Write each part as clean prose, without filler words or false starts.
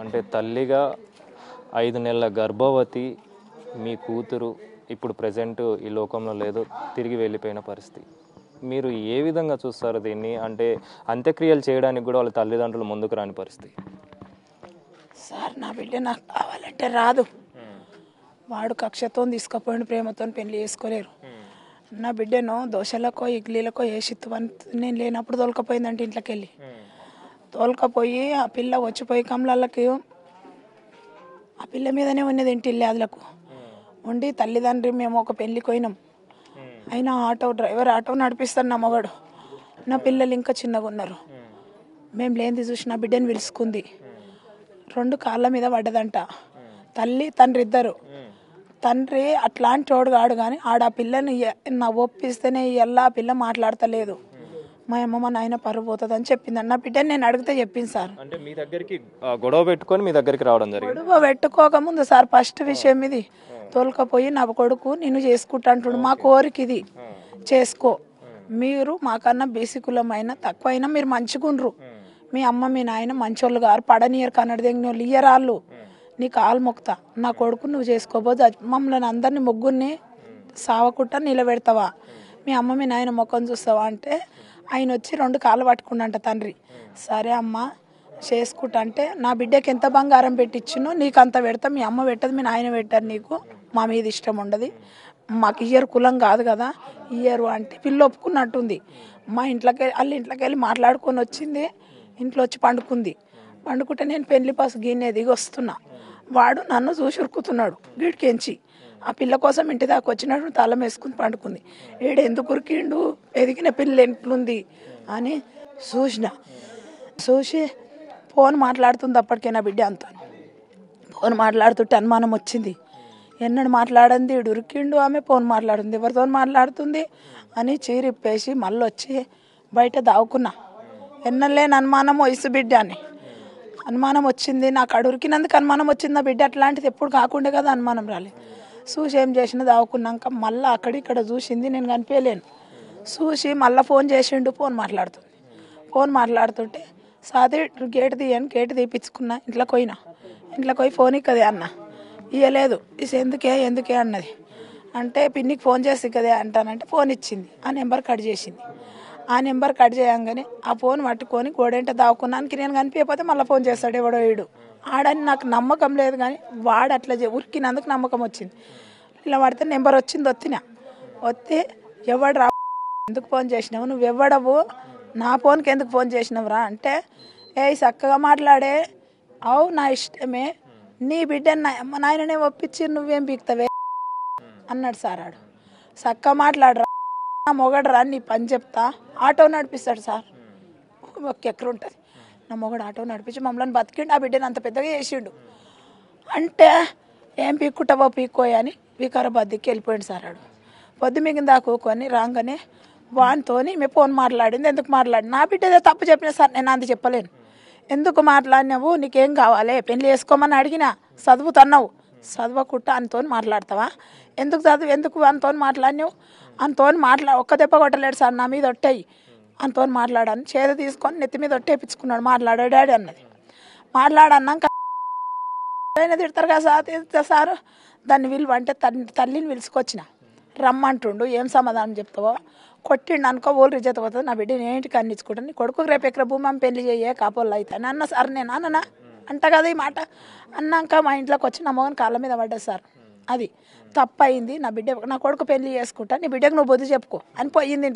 అంటే తల్లిగా 5 నెలల గర్భవతి మీ కూతురు ఇప్పుడు ప్రెజెంట్ ఈ లోకంలో లేదు, తిరిగి వెళ్ళిపోయిన పరిస్థితి. మీరు ఏ విధంగా చూస్తారు దీన్ని? అంటే అంత్యక్రియలు చేయడానికి కూడా వాళ్ళ తల్లిదండ్రులు ముందుకు రాని పరిస్థితి. సార్ నా బిడ్డ నాకు కావాలంటే రాదు. వాడు కక్షతో తీసుకుపోయిన ప్రేమతో పెళ్లి చేసుకోలేరు. నా బిడ్డను దోశలకో ఇడ్లీలకో వేసిత్తువని నేను లేనప్పుడు తోలుకపోయిందంటే ఇంట్లోకి వెళ్ళి తోలుకపోయి ఆ పిల్ల వచ్చిపోయి కమలకి ఆ పిల్ల మీదనే ఉన్నది ఇంటి ఇల్లాదులకు ఉండి తల్లిదండ్రి మేము ఒక పెళ్లికి పోయినాం. అయినా డ్రైవర్ ఆటో నడిపిస్తాడు నా మగడు. నా పిల్లలు ఇంకా చిన్నగా ఉన్నారు. మేము లేనిది చూసి నా బిడ్డను పిలుచుకుంది. 2 కాళ్ళ మీద పడ్డదంట. తల్లి తండ్రి ఇద్దరు. తండ్రి అట్లాంటి వాడు కాడు కానీ ఆడ పిల్లని నా ఒప్పిస్తేనే ఎలా పిల్ల మాట్లాడతలేదు. మా అమ్మ మా నాయన పరువు పోతుంది అని చెప్పింది. నా బిడ్డని నేను అడిగితే చెప్పింది సార్. అంటే మీ దగ్గరికి గొడవ పెట్టుకొని మీ దగ్గరికి రావడం జరిగింది? గొడవ పెట్టుకోకముందు సార్ ఫస్ట్ విషయం ఇది. తోలుకపోయి నా కొడుకు నిన్ను చేసుకుంటా అంటుడు. మా కోరిక ఇది, చేసుకో. మీరు మాకన్నా బేసికులమైన తక్కువైనా మీరు మంచిగుండ్రు. మీ అమ్మ మీ నాయన మంచోళ్ళు గారు పడనీయరు కన్నడ దగ్గర ఇయ్యరాళ్ళు. నీ కాలు మొక్తా, నా కొడుకు నువ్వు చేసుకోబోదు. మమ్మల్ని అందరినీ ముగ్గురిని సావకుండా నిలబెడతావా? మీ అమ్మ మీ నాయన ముఖం చూస్తావా అంటే ఆయన వచ్చి 2 కాళ్ళు పట్టుకున్నంట తండ్రి. సరే అమ్మ చేసుకుంటా అంటే నా బిడ్డకి ఎంత బంగారం పెట్టించినో నీకు అంత పెడతా. మీ అమ్మ పెట్టదు, మీ నాయన పెట్టారు. నీకు మా మీద ఇష్టం ఉండదు, మాకు ఇయ్యరు, కులం కాదు కదా ఇయ్యరు అంటే పిల్ల ఒప్పుకున్నట్టుంది. మా వాళ్ళ ఇంట్లోకి వెళ్ళి మాట్లాడుకొని వచ్చింది. ఇంట్లో వచ్చి పండుకుంది. పండుకుంటే నేను పెళ్లి పాసు గిన్నె దిగి వస్తున్నా. వాడు నన్ను చూసి ఉరుకుతున్నాడు గిడికెంచి. ఆ పిల్ల కోసం ఇంటి దాకా వచ్చినట్టు తలం వేసుకుని పండుకుంది. ఏడు ఎందుకు ఉరికిండు, ఎదిగిన పిల్ల ఎట్లుంది అని చూసి ఫోన్ మాట్లాడుతుంది. అప్పటికే నా బిడ్డ అంత ఫోన్ మాట్లాడుతుంటే అనుమానం వచ్చింది. ఎన్నడు మాట్లాడింది, ఉరికిండు, ఆమె ఫోన్ మాట్లాడుతుంది, ఎవరితో మాట్లాడుతుంది అని చీరిప్పేసి మళ్ళీ వచ్చి బయట దావుకున్నా. ఎన్నలేని అనుమానం వయసు బిడ్డ అని అనుమానం వచ్చింది. నాకు అడురికినందుకు అనుమానం వచ్చింది. నా బిడ్డ అట్లాంటిది ఎప్పుడు కాకుండా కదా అనుమానం రాలేదు. చూసి ఏం చేసినా దావుకున్నాక మళ్ళీ అక్కడిక్కడ చూసింది. నేను కనిపించలేను. చూసి మళ్ళీ ఫోన్ చేసిండు. ఫోన్ మాట్లాడుతుంటే సాది గేటు తీయని గేటు తీపించుకున్నా. ఇంట్లోకి పోయినా. ఇంట్లోకి పోయి ఫోన్ ఇక్కదే అన్న. ఇయ్యలేదు. ఇది ఎందుకే అన్నది. అంటే పిన్నికి ఫోన్ చేసి కదే అంటానంటే ఫోన్ ఇచ్చింది. ఆ నెంబర్ కట్ చేసింది. ఆ నెంబర్ కట్ చేయంగానే ఆ ఫోన్ పట్టుకొని గోడెంట దాక్కున్నానికి నేను కనిపించకపోతే మళ్ళీ ఫోన్ చేస్తాడు ఎవడో వీడు. ఆడని నాకు నమ్మకం లేదు కానీ వాడు అట్లా ఉరికినందుకు నమ్మకం వచ్చింది. ఇలా పడితే నెంబర్ వచ్చింది. వస్తే ఎవడు రా, ఎందుకు ఫోన్ చేసినావు, నువ్వు ఎవడవు, నా ఫోన్కి ఎందుకు ఫోన్ చేసినావురా అంటే చక్కగా మాట్లాడే, అవు నా ఇష్టమే, నీ బిడ్డని మా నాయననే ఒప్పించి నువ్వేం పీకుతావే అన్నాడు సార్. ఆడు చక్కగా మాట్లాడరా, నా మొగడరా, నీ పని చెప్తా, ఆటో నడిపిస్తాడు సార్. ఒక ఎక్కడ ఉంటుంది. నా మొగడు ఆటో నడిపించి మమ్మల్ని బతికిండు. ఆ బిడ్డని అంత పెద్దగా చేసిండు. అంటే ఏం పీక్కుంటావో పీక్కోయి అని వికారాబాద్కి వెళ్ళిపోయింది సార్. ఆడు పొద్దు మిగిలిన దాక్కుని రాగానే వానితో మేము ఫోన్ మాట్లాడింది. ఎందుకు మాట్లాడి, నా బిడ్డదే తప్పు చెప్పిన సార్, నేను అంత చెప్పలేను. ఎందుకు మాట్లాడినావు, నీకేం కావాలి, పెళ్లి చేసుకోమని అడిగినా, చదువుతున్నావు, చదవకుండా అంతో మాట్లాడతావా, ఎందుకు అంతో మాట్లాడినావు, అంతో ఒక్క దెబ్బ కొట్టలేడు సార్, నా మీద ఒట్టాయి అంతో మాట్లాడాను. చేత తీసుకొని నెత్తి మీద ఒట్టేపించుకున్నాడు. మాట్లాడాడు డాడీ అన్నది. మాట్లాడన్నాక తిడతారు కదా సార్. దాన్ని విలువ అంటే తల్లిని పిలుచుకొచ్చిన రమ్మంటుండు. ఏం సమాధానం చెప్తావో, కొట్టిండు అనుకో ఓళ్ళు రిజెత్ పోతుంది. నా బిడ్డ ఏంటికి అన్నిచ్చుకుంటాను, నీ కొడుకు రేపు ఎక్కడ భూమి పెళ్లి చేయే కాపోళ్ళు అవుతాను అన్న సార్. నేను అన్ననా అంట కదా ఈ మాట. అన్నాక మా ఇంట్లోకి వచ్చి నా మగని కాళ్ళ మీద పడ్డా సార్. అది తప్పయింది, నా కొడుకు పెళ్లి చేసుకుంటా, నీ బిడ్డకు నువ్వు బుద్ధి చెప్పుకో అని పోయింది.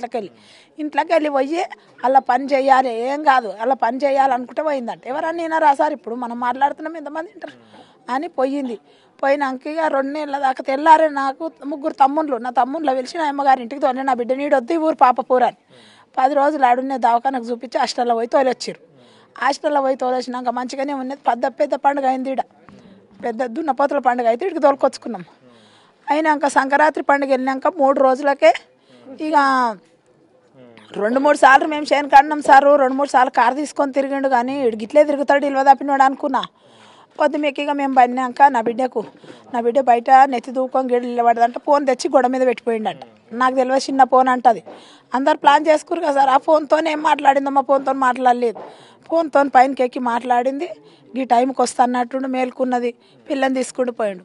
ఇంట్లోకి వెళ్ళి పోయి అలా పని చేయాలి, ఏం కాదు అలా పని చేయాలనుకుంటే పోయిందంట. ఎవరన్నా వినరా సార్, ఇప్పుడు మనం మాట్లాడుతున్నాం ఎంతమంది వింటారు అని పోయింది. పోయినాక ఇక 2 నెలల దాకా తెల్లారే నాకు 3 తమ్ముళ్ళు, నా తమ్ముళ్ళ పిలిచి నా అమ్మగారి ఇంటికి తోలే, నా బిడ్డ నీడొద్దు ఈ ఊరు పాపపూరని 10 రోజులు ఆడున్నే దవాఖానకు చూపించి హాస్టల్లో పోయి తోలొచ్చారు. హాస్టల్లో పోయి తోలొచ్చినాక మంచిగానే ఉన్నది. పెద్ద పండుగ అయింది. పెద్ద దున్నపోతుల పండుగ అయితే ఇక్కడికి తోలుకొచ్చుకున్నాం. అయినాక సంక్రాంతి పండుగ వెళ్ళినాక 3 రోజులకే ఇక 2-3 సార్లు మేము చేయను కన్నాం సారు. 2-3 సార్లు కారు తీసుకొని తిరిగిండు కానీ గిట్లే తిరుగుతాడు ఇల్వ తప్పినాడు అనుకున్నా. పొద్దుమెక్కిగా మేము పడినాక నా బిడ్డ బయట నెత్తి దూకొని గిడ్డ నిలబడదంట. ఫోన్ తెచ్చి గొడవ మీద పెట్టిపోయిండట. నాకు తెలియదు, చిన్న ఫోన్ అంటది. అందరు ప్లాన్ చేసుకురు కదా సార్. ఆ ఫోన్తో ఏం మాట్లాడిందో, మా ఫోన్తో మాట్లాడలేదు. ఫోన్తో పైనకి ఎక్కి మాట్లాడింది. ఈ టైంకి వస్తా అన్నట్టుండి మేల్కున్నది. పిల్లని తీసుకుంటూ పోయిండు.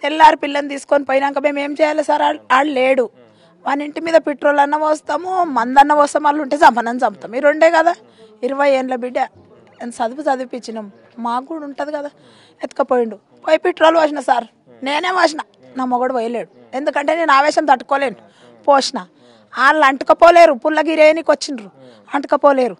తెల్లారి పిల్లని తీసుకొని పోయినాక మేము ఏం చేయాలి సార్? వాళ్ళు లేడు. మన ఇంటి మీద పెట్రోల్ అన్న పోస్తాము, మందన్న పోస్తాం, వాళ్ళు ఉంటే చంపనని చంపుతాం. ఈ రెండే కదా. 20 ఏళ్ళ బిడ్డ చదివిపించినాం, మాకు కూడా ఉంటుంది కదా. ఎత్తుకపోయిండు. పోయి పెట్రోల్ పోసిన సార్, నేనే పోసిన, నా మొగడు పోయలేడు. ఎందుకంటే నేను ఆవేశం తట్టుకోలేను. పోసిన. వాళ్ళు అంటుకపోలేరు, పుల్లగిరేనికి వచ్చిండ్రు, అంటుకపోలేరు.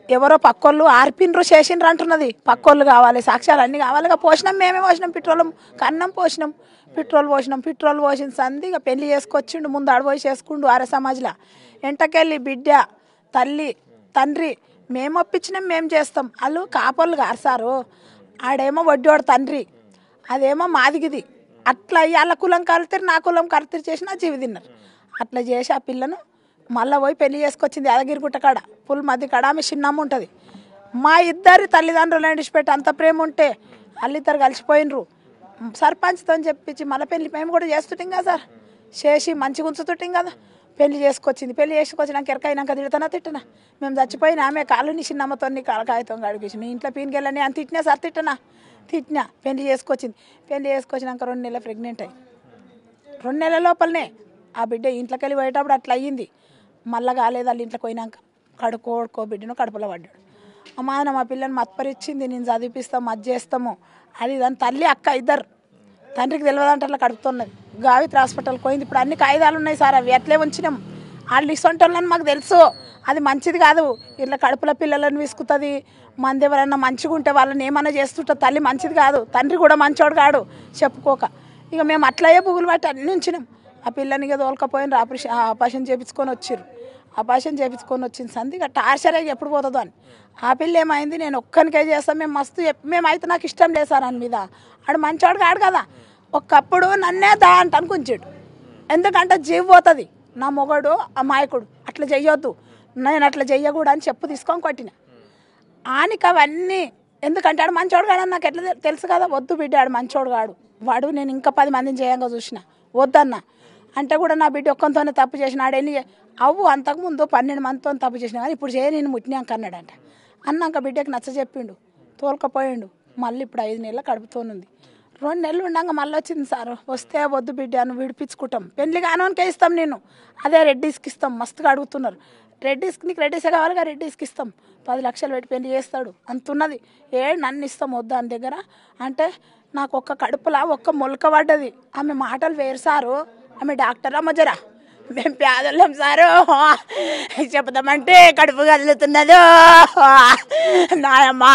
ఎవరో పక్కోళ్ళు ఆర్పిన్రు చేసిండ్రు అంటున్నది. పక్కోళ్ళు కావాలి, సాక్ష్యాలు అన్నీ కావాలిగా. పోసినాం, మేమే పోసినాం. పెట్రోల్ కన్నం పోసినాం, పెట్రోల్ పోసిన సంది ఇక పెళ్లి చేసుకొచ్చిండు. ముందు ఆడపోయి చేసుకుండు ఆర్య సమాజ్లో. ఎంటకెళ్ళి బిడ్డ, తల్లి, తండ్రి మేము ఒప్పించినాం, మేము చేస్తాం. వాళ్ళు కాపర్లు కారు సారు. ఆడేమో వడ్డీవాడు తండ్రి, అదేమో మాదిగిది. అట్లా వాళ్ళ కులం కలుతారు, నా కులం కలుతారు చేసి నా జీవి తిన్నారు. అట్లా చేసి ఆ పిల్లను మళ్ళీ పోయి పెళ్లి చేసుకొచ్చింది యాదగిరిగుట్ట కాడ, పుల్ మధ్య కాడ. ఆమె చిన్నమ్మ ఉంటుంది. మా ఇద్దరి తల్లిదండ్రులు విడిచిపెట్టి అంత ప్రేమ ఉంటే వాళ్ళిద్దరు కలిసిపోయినరు. సర్పంచ్తో చెప్పించి మళ్ళీ పెళ్లి మేము కూడా చేస్తుంటాం కదా సార్. చేసి మంచిగా ఉంచుతుంటాం కదా. పెళ్లి చేసుకొచ్చింది. పెళ్లి చేసుకొచ్చినాక ఎరకైనాక తిట్టనా మేము చచ్చిపోయినా ఆమె కాళ్ళని చిన్నమ్మతో కాగితం గడిపించిన ఇంట్లో పీనికెళ్ళని అని తిట్టినా సార్. తిట్టినా పెళ్లి చేసుకొచ్చింది. పెళ్లి చేసుకొచ్చినాక 2 నెలలు ప్రెగ్నెంట్ అయ్యి 2 నెలల లోపలనే ఆ బిడ్డ ఇంట్లోకి వెళ్ళి పోయేటప్పుడు అట్లా అయ్యింది. మళ్ళీ కాలేదు. వాళ్ళు ఇంట్లోకి పోయినాక కొడుకో బిడ్డను కడుపులో పడ్డాడు. అమ్మా మా పిల్లని మత్పరిచ్చింది, నేను చదివిపిస్తాము, అది చేస్తాము, అది దాని తల్లి అక్క ఇద్దరు. తండ్రికి తెలియదంటే అట్లా కడుపుతున్నది. గావిత్రి హాస్పిటల్కి పోయింది. ఇప్పుడు అన్ని కాగితాలు ఉన్నాయి సార్, అవి ఎట్లే ఉంచినాం. వాళ్ళు ఇసొంటోళ్ళని మాకు తెలుసు, అది మంచిది కాదు. ఇట్లా కడుపుల పిల్లలను విసుకుతుంది. మంది ఎవరన్నా మంచిగా ఉంటే వాళ్ళని ఏమన్నా చేస్తుంటుంది. తల్లి మంచిది కాదు, తండ్రి కూడా మంచోడు కాడు చెప్పుకోక. ఇక మేము అట్లయే బుగులు పట్టి అన్ని ఉంచినాం. ఆ పిల్లని ఇక తోలుకపోయినారు. ఆపరేషన్ చేయించుకొని వచ్చారు. ఆపరేషన్ చేయించుకొని వచ్చింది సంది. ఇక టార్చర్ అయ్యి ఎప్పుడు పోతుందో అని. ఆ పిల్ల ఏమైంది, నేను ఒక్కనికే చేస్తాను, మేము మస్తు మేమైతే నాకు ఇష్టం లేదు సార్ అని మీద. ఆడు మంచోడు కాడు కదా. ఒకప్పుడు నన్నే దా అంట అనుకుంచాడు. ఎందుకంటే జీవి పోతుంది. నా మొగడు అమాయకుడు, అట్లా చెయ్యొద్దు, నేను అట్లా చెయ్యకూడదు అని చెప్పు తీసుకొని కొట్టిన. ఆనికి అవన్నీ ఎందుకంటే ఆడు మంచోడు కాడని నాకు ఎట్లా తెలుసు కదా. వద్దు బిడ్డ, ఆడు మంచోడు కాడు, వాడు నేను ఇంకా 10 మందిని చేయంగా చూసిన, వద్దన్నా అంటే కూడా నా బిడ్డ ఒక్కంతోనే తప్పు చేసిన. ఆడెళ్ళి అంతకుముందు 12 మందితో తప్పు చేసిన కానీ ఇప్పుడు నేను ముట్టినాక అన్నాడంట. అన్నాక బిడ్డకి నచ్చ చెప్పిండు, తోలుకపోయిండు. మళ్ళీ ఇప్పుడు 5 నెలల కడుపుతోనుంది. 2 నెలలు ఉండగా మళ్ళీ వచ్చింది సార్. వస్తే వద్దు బిడ్డ, నువ్వు విడిపించుకుంటాం, పెళ్లి కానోనికే ఇస్తాం, నేను అదే రెడ్డీస్కి ఇస్తాం. మస్తుగా అడుగుతున్నారు. నీకు రెడ్డీసే కావాలిగా, రెడ్డీస్కి ఇస్తాం, 10 లక్షలు పెట్టి పెళ్లి చేస్తాడు అంతున్నది. నన్ను ఇస్తాం వద్దు అని దగ్గర అంటే నాకు ఒక్క కడుపులా ఒక్క మొలక పడ్డది. ఆమె మాటలు వేరు సారు. ఆమె డాక్టర్ అమ్మ జరా, మేము పేదోళ్ళం సారు, చెప్దామంటే కడుపు కదులుతున్నదో నాయమ్మా,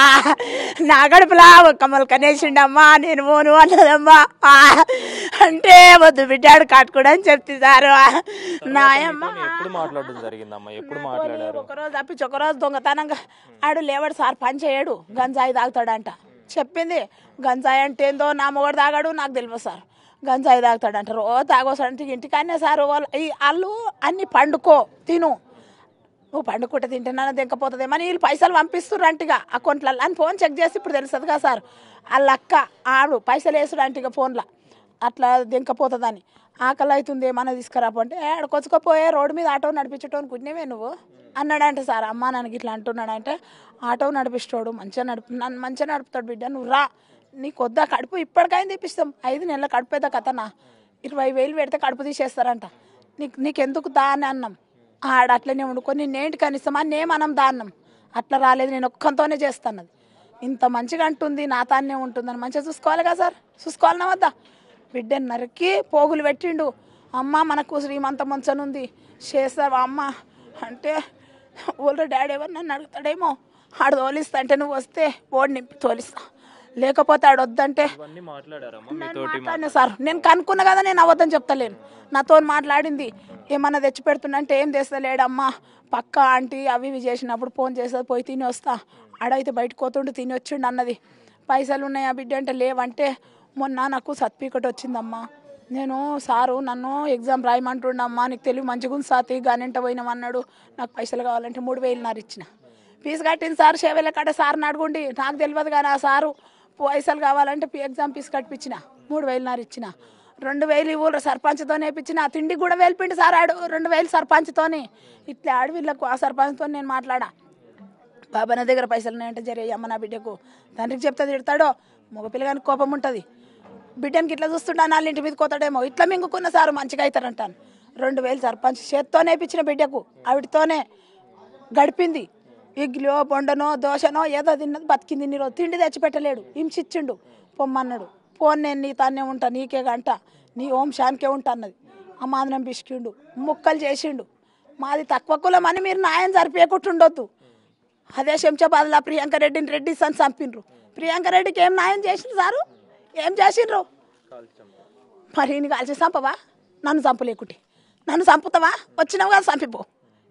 నా కడుపులా ఒక్క మొలకనేసిండమ్మా, నేను పోను అన్నదమ్మా. అంటే వద్దు బిడ్డాడు కట్టుకోడు అని చెప్తే సారు. నాయమ్మ ఒకరోజు తప్పించి ఒకరోజు దొంగతనంగా ఆడు లేవాడు సార్, పని చేయడు, గంజాయి తాగుతాడంట. చెప్పింది గంజాయి అంటే ఏందో నా మొగడు తాగాడు, నాకు తెలియదు సార్. గంజాయి తాగుతాడంట, రోజు తాగోసాడంటే ఇంటికన్నా సార్ వాళ్ళు అన్ని పండుకో తిను, నువ్వు పండుకుంటే తింటున్నా దింకపోతుంది అని వీళ్ళు పైసలు పంపిస్తున్నారు అంటిగా అకౌంట్లలో అని ఫోన్ చెక్ చేసి ఇప్పుడు తెలుస్తుంది కదా సార్. వాళ్ళ అక్క ఆడు పైసలు వేసుడు అంటిగా ఫోన్లో, అట్లా దింకపోతుందని. ఆకలి అవుతుంది ఏమన్నా తీసుకురాపంటే ఆడకొచ్చుకపోయే రోడ్డు మీద ఆటో నడిపించటోని కుట్టినవే నువ్వు అన్నాడంటే సార్. అమ్మ నాకు ఇట్లా అంటున్నాడంటే ఆటో నడిపిస్తాడు, నన్ను మంచిగా నడుపుతాడు బిడ్డ, నువ్వు రా, నీకు వద్దా కడుపు ఇప్పటికైనా తెప్పిస్తాం. 5 నెలల కడుపు అయితే కథనా, 20,000 పెడితే కడుపు తీసేస్తారంట. నీకెందుకు దా అని అన్నాం. ఆడ అట్లనే వండుకొని నేంటి కనిస్తామా నేమనం దా అన్నాం. అట్లా రాలేదు, నేను ఒక్కంతోనే చేస్తాను. ఇంత మంచిగా అంటుంది, నా తానే ఉంటుందని మంచిగా చూసుకోవాలి కదా సార్. చూసుకోవాలన్నా వద్దా? బిడ్డని నరికి పోగులు పెట్టిండు. అమ్మ మనకు శ్రీమంత మంచనుంది చేస్తావా అమ్మ అంటే, ఊళ్ళో డాడీ ఎవరు నన్ను అడుగుతాడేమో, ఆడు తోలిస్తా అంటే నువ్వు వస్తే ఓడి నింపి తోలిస్తా, లేకపోతే ఆడు వద్దంటే మాట్లాడినా సార్. నేను కనుక్కున్నా కదా, నేను అవద్దని చెప్తలేను. నాతో మాట్లాడింది, ఏమన్నా తెచ్చి పెడుతున్నంటే ఏం తెస్తలేడమ్మా, పక్క ఆంటీ అవి ఇవి చేసినప్పుడు ఫోన్ చేస్తుంది, పోయి తిని వస్తా, ఆడైతే బయటకు పోతుండు తిని వచ్చిండు అన్నది. పైసలు ఉన్నాయా బిడ్డ అంటే లేవంటే, మొన్న నాకు సర్టిఫికెట్ వచ్చిందమ్మా, నేను సారు నన్ను ఎగ్జామ్ రాయమంటుండమ్మా, నీకు తెలివి మంచిగా ఉంది సాతి గానింట పోయినామన్నాడు, నాకు పైసలు కావాలంటే 3,000 ఇచ్చిన. ఫీజు కట్టింది సార్, సేవల కాడ సార్ని అడుగుండి, నాకు తెలియదు కానీ ఆ సారు పైసలు కావాలంటే ఎగ్జామ్ ఫీజు కట్టించిన, 3,000 ఇచ్చిన. 2,000 ఊళ్ళో సర్పంచ్తో నేర్పించిన, తిండికి కూడా వెళ్ళిపోయింది సార్ ఆడు 2,000 సర్పంచ్తోని. ఇట్లా ఆడు వీళ్ళకు ఆ సర్పంచ్తో నేను మాట్లాడా, బాబా నా దగ్గర పైసలు ఉన్నాయంటే జరిగే అమ్మ నా బిడ్డకు తండ్రికి చెప్తే తిడతాడో మగ పిల్లగానికి కోపం ఉంటుంది. బిడ్డనికి ఇట్లా చూస్తుంటా వాళ్ళ ఇంటి మీద కోతాడేమో ఇట్లా మింగుకున్న సారు మంచిగా అవుతారంటాను. 2000 సర్పంచ్ చేత్తోనే ఇప్పించిన బిడ్డకు ఆవిడతోనే గడిపింది. ఇడ్లీయో బొండనో దోశనో ఏదో తిన్నది బతికింది. ఇన్ని రోజు తిండి తెచ్చిపెట్టలేడు, హింసిచ్చిండు. పొమ్మన్నాడు, పోన్ నేను నీ తానే ఉంటా, నీకే గంట, నీ ఓం శానికే ఉంటా అన్నది. అమ్మాదనం బిసికిండు, ముక్కలు చేసిండు. మాది తక్కువ కులం అని మీరు న్యాయం జరిపేకుంటుండొద్దు. అదే శంషాబాద్లో ప్రియాంక రెడ్డిని రెడ్డి అని చంపిండ్రు. ప్రియాంక రెడ్డికి ఏం న్యాయం చేసిండ్రు సారు? ఏం చేసిండ్రు? మరి నీ కాల్చి చంపవా? నన్ను చంపలేకుంటే నన్ను చంపుతావా? వచ్చినావు కదా చంపిపో.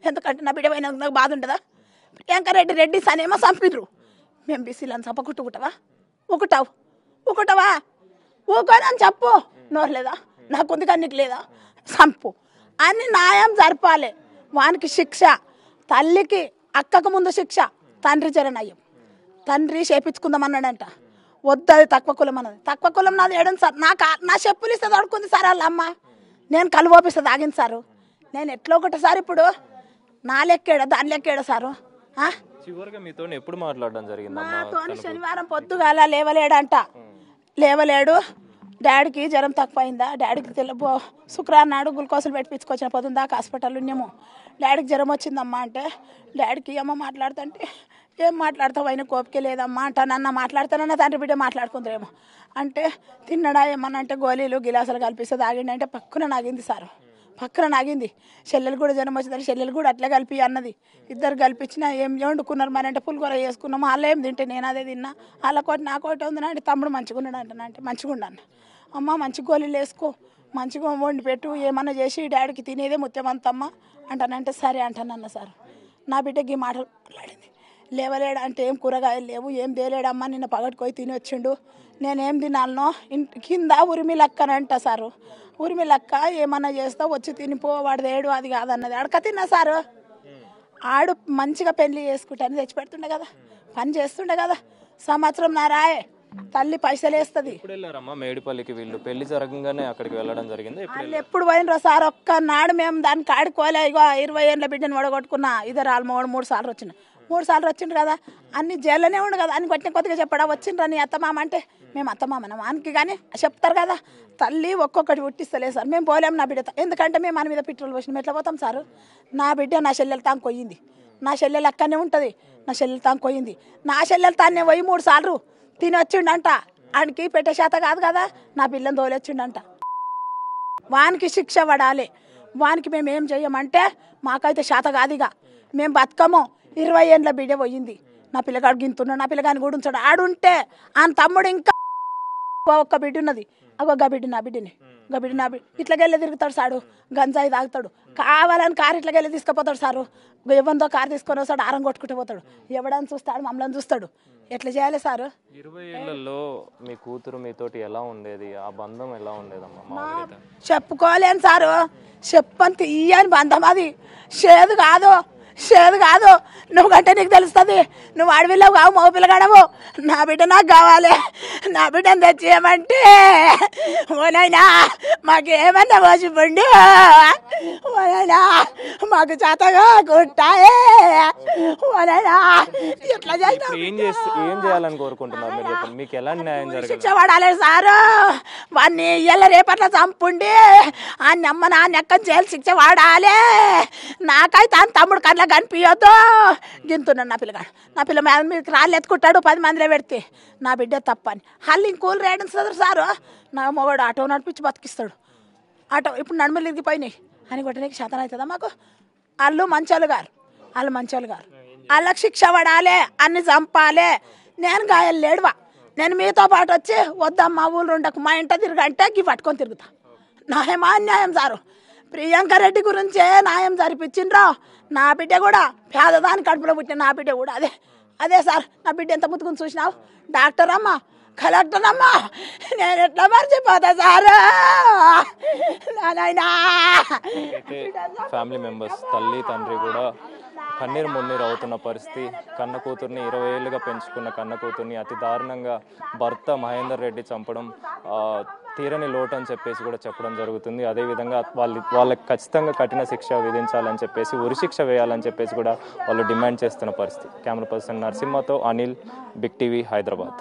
ఎందుకంటే నా బిడ్డ పైన నాకు బాధ ఉంటుందా? ప్రియాంక రెడ్డి రెడ్డి అనేమో చంపిర్రు. మేము బీసీలను చంపకుట్టుకుంటావా? ఊకుంటావా? ఊకోనని చెప్పు. నోరు లేదా? నాకుంది కానీ నీకు లేదా? చంపు అని న్యాయం జరపాలి. వానికి శిక్ష, తల్లికి అక్కకు ముందు శిక్ష, తండ్రి జరనయ్యం. తండ్రి చేపించుకుందామన్నాడంట. వద్దు, అది తక్కువ కులం అన్నది. తక్కువ కులం నాది ఏడంది సార్. నా చెప్పులు ఇస్తే తడుకుంది సార్ వాళ్ళ అమ్మ. నేను కళ్ళు ఓపిస్తే తాగింది సారు. నేను ఎట్లా ఒకటి సార్ ఇప్పుడు నా లెక్కేడా దాని లెక్కేడా సారు? చివరిగా మీతో ఎప్పుడు మాట్లాడడం జరిగింది? నాతో శనివారం పొద్దుగాల లేవలేడు. డాడీకి జ్వరం తక్కువైందా? డాడీకి శుక్రవారం నాడు గ్లూకోజులు పెట్టించుకొచ్చిన పొద్దున్న దాకా హాస్పిటల్ ఉన్నాము. డాడీకి జ్వరం వచ్చిందమ్మా అంటే డాడీకి అమ్మ మాట్లాడుతుంటే ఏం మాట్లాడతావు అయినా కోపికే లేదమ్మా అంటానన్న. మాట్లాడతానన్న తండ్రి బిడ్డ మాట్లాడుకుంటారేమో అంటే తిన్నడా ఏమన్నా అంటే గోళీలు గిలాసులు కలిపిస్తే తాగిండి అంటే పక్కన నాగింది సారు. పక్కన నాగింది. చెల్లెలు కూడా జ్వరం వచ్చిందని చెల్లెలు కూడా అట్లే కలిపి అన్నది. ఇద్దరు కల్పించిన ఏం వండుకున్నారు మరి అంటే పులిగూర చేసుకున్నాము. వాళ్ళు ఏం తింటే నేను అదే తిన్నా. వాళ్ళకోటి నాకోటి ఉంది అంటే తమ్ముడు మంచిగా ఉన్నాడు అంటే మంచిగా ఉన్నాను. అమ్మ మంచి గోళీలు వేసుకో, మంచిగా వండి పెట్టు, ఏమన్నా చేసి డాడీకి తినేదే ముత్యమంతమ్మ అంటానంటే సరే అంటానన్న సార్. నా బిడ్డకి ఈ మాటలు మాట్లాడింది. లేవలేడు అంటే ఏం కూరగాయలు లేవు, ఏం తేలేడమ్మా, నిన్న పగటిపోయి తిని వచ్చిండు. నేనేం తినాలనో కింద ఉరిమిలక్కనంట సారు. ఉరిమిలక్క ఏమన్నా చేస్తా వచ్చి తినిపో, వాడు తేడు అది కాదన్నది. అడక తిన్నా సారు. ఆడు మంచిగా పెళ్లి చేసుకుంటాను తెచ్చి పెడుతుండే కదా, పని చేస్తుండే కదా. సంవత్సరం నారాయే తల్లి పైసలు వేస్తుంది. మేడిపల్లికి వీళ్ళు పెళ్లి జరగంగానే అక్కడికి వెళ్ళడం జరిగింది. వాళ్ళు ఎప్పుడు పోయినరో సార్? ఒక్కనాడు మేము దానికి ఆడుకోలే. ఇగో 20 ఏళ్ళ బిడ్డను వడగొట్టుకున్నా. ఇద్దరు వాళ్ళు 3 సార్లు వచ్చిన 3 సార్లు వచ్చిండ్రు కదా. అన్ని జైల్లోనే ఉండు కదా. అని కొట్టిన కొద్దిగా చెప్పడా వచ్చిండ్రు అని అత్తమామ అంటే మేము అత్తమామన వానికి కానీ చెప్తారు కదా. తల్లి ఒక్కొక్కటి పుట్టిస్తలేదు సార్. మేము పోలేము నా బిడ్డ. ఎందుకంటే మేము మన మీద పెట్రోల్ పోసినాం. ఎట్లా పోతాం సార్? నా బిడ్డ నా చెల్లెలు తాను కొయ్యింది. నా చెల్లెలు అక్కడనే ఉంటుంది. నా చెల్లెలు తాను కొయ్యింది. నా చెల్లెలు తానే పోయి 3 సార్లు తిని వచ్చిండంట. ఆయనకి పెట్టే శాత కాదు కదా. నా పిల్లని తోలొచ్చిండంట. వానికి శిక్ష పడాలి. వానికి మేము ఏం చెయ్యమంటే మాకైతే శాత కాదుగా. మేము బతకము. 20 ఏళ్ళ బిడ్డ పోయింది. నా పిల్లగాడు గింతున్నాడు. నా పిల్లగాని కూడా ఉంచాడు. ఆడుంటే ఆయన తమ్ముడు ఇంకా ఒక్క బిడ్డ ఉన్నది. అగో గా బిడ్డ నా బిడ్డని, గా బిడ్డ నా బిడ్డ ఇట్లకెళ్ళి తిరుగుతాడు సాడు. గంజాయి తాగుతాడు. కావాలని కారు ఇట్లకెళ్ళి తీసుకుపోతాడు సారు. ఎవరితో కారు తీసుకొని వస్తాడు. ఆరం కొట్టుకుంటూ పోతాడు. ఎవడని చూస్తాడు, మమ్మల్ని చూస్తాడు. ఎట్లా చేయాలి సారు? 20 ఏళ్లలో మీ కూతురు మీతోటి ఎలా ఉండేది? ఆ బంధం ఎలా ఉండేదమ్మా? చెప్పుకోలేను సారు. చెప్పని తీయని బంధం అది. చేదు కాదు. నువ్వు కంటే నీకు తెలుస్తుంది. నువ్వు ఆడపిల్లవు కావు, మగ పిల్లగాడవు. నా బిడ్డ నాకు కావాలి. నా బిడ్డను తెచ్చేయమంటే ఓనైనా మాకేమన్నా పోసిపోండి, ఓనైనా మాకు చేతగా కుట్టాయే, ఓనైనా ఎట్లా ఏం చేయాలని కోరుకుంటున్నారు మీరు? మీకు ఎలాంటి న్యాయం జరగాలి? శిక్ష పడాలి సారు. వాడిని ఇయ్యాల రేపట్ల చంపుండి ఆ నమ్మ నా నెక్కని చేయాలి. శిక్ష పడాలి. నాకైతే ఆ తమ్ముడు కళ్ళ కనిపించొద్దు. గింతున్నాడు నా పిల్లగాడు. నా పిల్ల మీద మీకు రాళ్ళు ఎత్తుకుంటాడు 10 మందిలో పెడితే. నా బిడ్డ తప్పని వాళ్ళు ఇంకూలు రేయడం సారు. నా మొగడు ఆటో నడిపించి బతికిస్తాడు. ఆటో ఇప్పుడు నడుమలు ఇరిగిపోయినాయి అని కొట్టడానికి శాతం అవుతుందా మాకు? వాళ్ళు మంచోళ్ళు గారు. వాళ్ళకి శిక్ష పడాలి. అన్ని చంపాలి. నేను గాయాలు లేడువా. నేను మీతో పాటు వచ్చి వద్దమ్మా ఊళ్ళు ఉండకు, మా ఇంట తిరగంటే గీ పట్టుకొని తిరుగుతా. న్యాయమా అన్యాయం సారు? ప్రియాంక రెడ్డి గురించే న్యాయం జరిపించిండ్రో. నా బిడ్డ కూడా పేదదాని కడుపులో పుట్టిన నా బిడ్డ కూడా అదే సార్. నా బిడ్డ ఎంత ముద్దుకుని చూసినావు? డాక్టర్ అమ్మా, కలెక్టర్ అమ్మా, నేను ఎట్లా మర్చిపోతా సారు? ఫ్యామిలీ మెంబర్స్, తల్లి తండ్రి కూడా కన్నీరు మున్నీరు అవుతున్న పరిస్థితి. కన్న కూతుర్ని 20 ఏళ్ళుగా పెంచుకున్న కన్న కూతుర్ని అతి దారుణంగా భర్త మహేందర్ రెడ్డి చంపడం తీరని లోటు అని చెప్పేసి కూడా చెప్పడం జరుగుతుంది. అదేవిధంగా వాళ్ళకి ఖచ్చితంగా కఠిన శిక్ష విధించాలని చెప్పేసి, ఉరిశిక్ష వేయాలని చెప్పేసి కూడా వాళ్ళు డిమాండ్ చేస్తున్న పరిస్థితి. కెమెరా పర్సన్ నరసింహతో అనిల్, బిగ్ టీవీ, హైదరాబాద్.